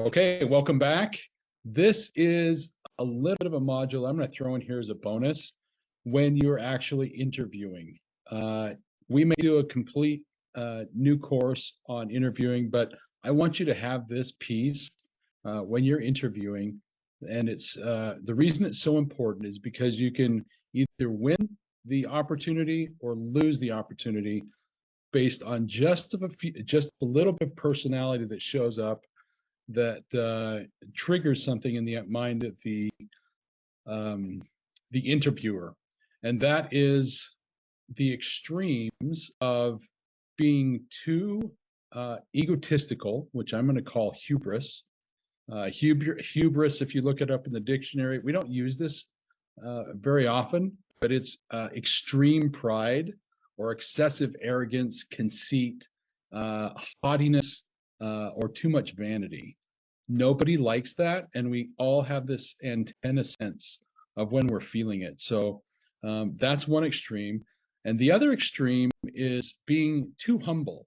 Okay, welcome back. This is a little bit of a module I'm going to throw in here as a bonus when you're actually interviewing. Uh, we may do a complete new course on interviewing, but I want you to have this piece when you're interviewing. And it's the reason it's so important is because you can either win the opportunity or lose the opportunity based on just a little bit of personality that shows up that triggers something in the mind of um, the interviewer, and that is the extremes of being too egotistical, which I'm going to call hubris. Hubris, if you look it up in the dictionary, we don't use this very often, but it's extreme pride or excessive arrogance, conceit, haughtiness, or too much vanity. Nobody likes that, and we all have this antenna sense of when we're feeling it. So that's one extreme. And the other extreme is being too humble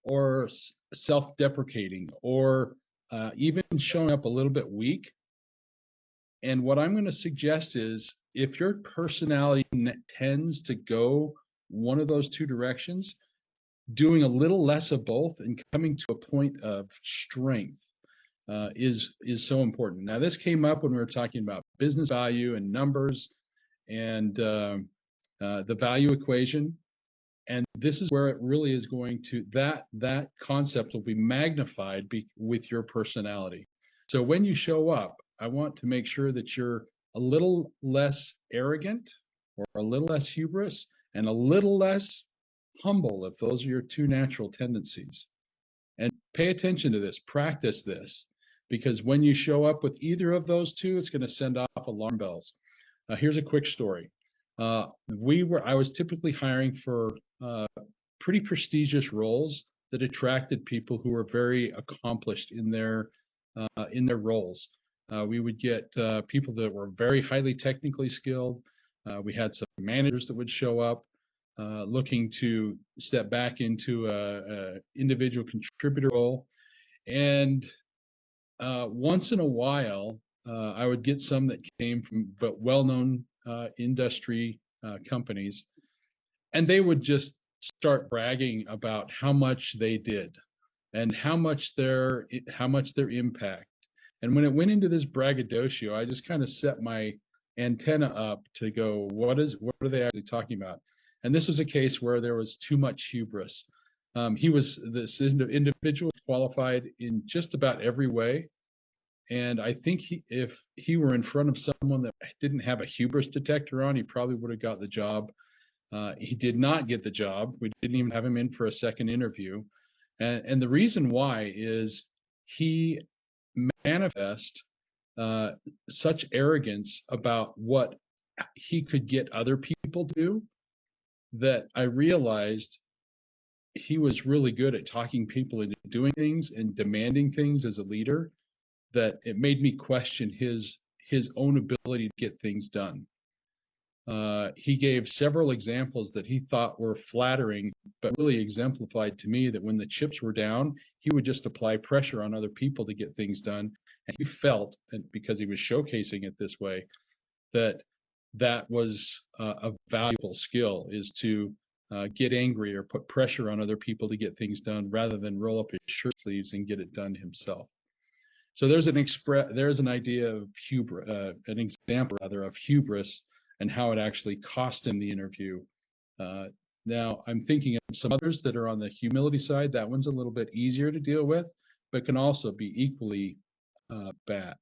or self-deprecating or even showing up a little bit weak. And what I'm going to suggest is if your personality tends to go one of those two directions, doing a little less of both and coming to a point of strength is so important. Now, this came up when we were talking about business value and numbers and the value equation. And this is where it really is going to that concept will be magnified with your personality. So when you show up, I want to make sure that you're a little less arrogant or a little less hubris and a little less humble if those are your two natural tendencies. And pay attention to this, practice this, because when you show up with either of those two, it's going to send off alarm bells. Here's a quick story. I was typically hiring for pretty prestigious roles that attracted people who were very accomplished in their roles. We would get people that were very highly technically skilled. We had some managers that would show up looking to step back into a individual contributor role. And once in a while, I would get some that came from well-known industry companies, and they would just start bragging about how much they did and how much their impact. And when it went into this braggadocio, I just kind of set my antenna up to go, what are they actually talking about? And this was a case where there was too much hubris. This individual qualified in just about every way. And I think if he were in front of someone that didn't have a hubris detector on, he probably would have got the job. He did not get the job. We didn't even have him in for a second interview. And the reason why is he manifest such arrogance about what he could get other people to do that I realized he was really good at talking people into doing things and demanding things as a leader, that it made me question his own ability to get things done. He gave several examples that he thought were flattering, but really exemplified to me that when the chips were down, he would just apply pressure on other people to get things done. And he felt, and because he was showcasing it this way, that that was a valuable skill, is to get angry or put pressure on other people to get things done rather than roll up his shirt sleeves and get it done himself. So there's an idea of hubris, an example rather of hubris and how it actually cost him the interview. Now I'm thinking of some others that are on the humility side. That one's a little bit easier to deal with, but can also be equally bad,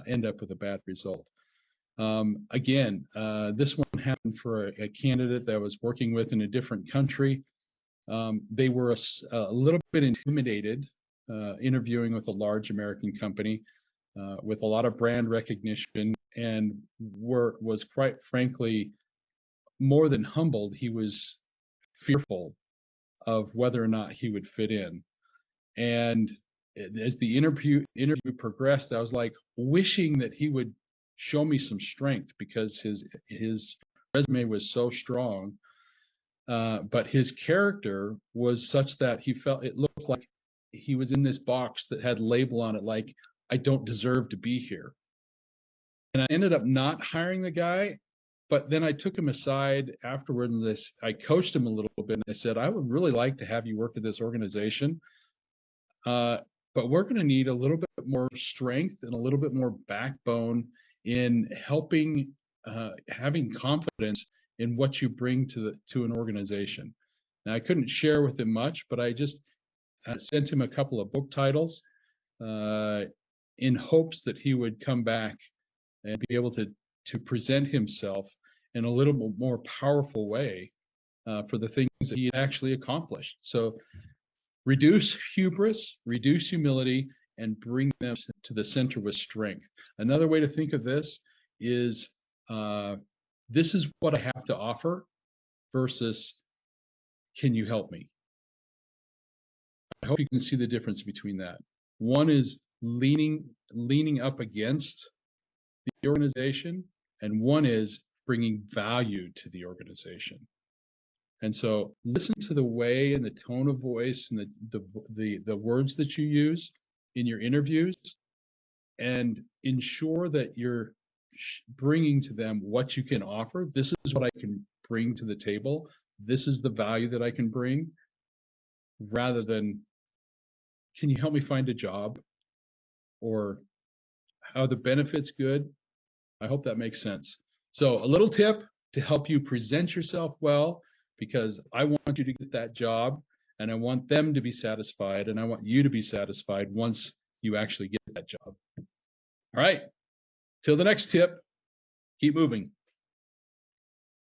end up with a bad result. Again, this one happened for a candidate that I was working with in a different country. They were a little bit intimidated interviewing with a large American company with a lot of brand recognition, and was quite frankly more than humbled. He was fearful of whether or not he would fit in. And as the interview progressed, I was like wishing that he would show me some strength, because his resume was so strong, but his character was such that he felt it looked like he was in this box that had label on it like, I don't deserve to be here. And I ended up not hiring the guy, but then I took him aside afterward and I coached him a little bit. And I said, I would really like to have you work at this organization. But we're going to need a little bit more strength and a little bit more backbone in helping, having confidence in what you bring to an organization. Now, I couldn't share with him much, but I just sent him a couple of book titles in hopes that he would come back and be able to present himself in a little more powerful way for the things that he had actually accomplished. So reduce hubris, reduce humility, and bring them to the center with strength. Another way to think of this is this is what I have to offer versus can you help me? I hope you can see the difference between that. One is leaning up against the organization, and one is bringing value to the organization. And so listen to the way and the tone of voice and the words that you use in your interviews, and ensure that you're bringing to them what you can offer. This is what I can bring to the table. This is the value that I can bring, rather than, can you help me find a job? Or how the benefits good? I hope that makes sense. So a little tip to help you present yourself well, because I want you to get that job and I want them to be satisfied and I want you to be satisfied once you actually get that job. All right, till the next tip, keep moving.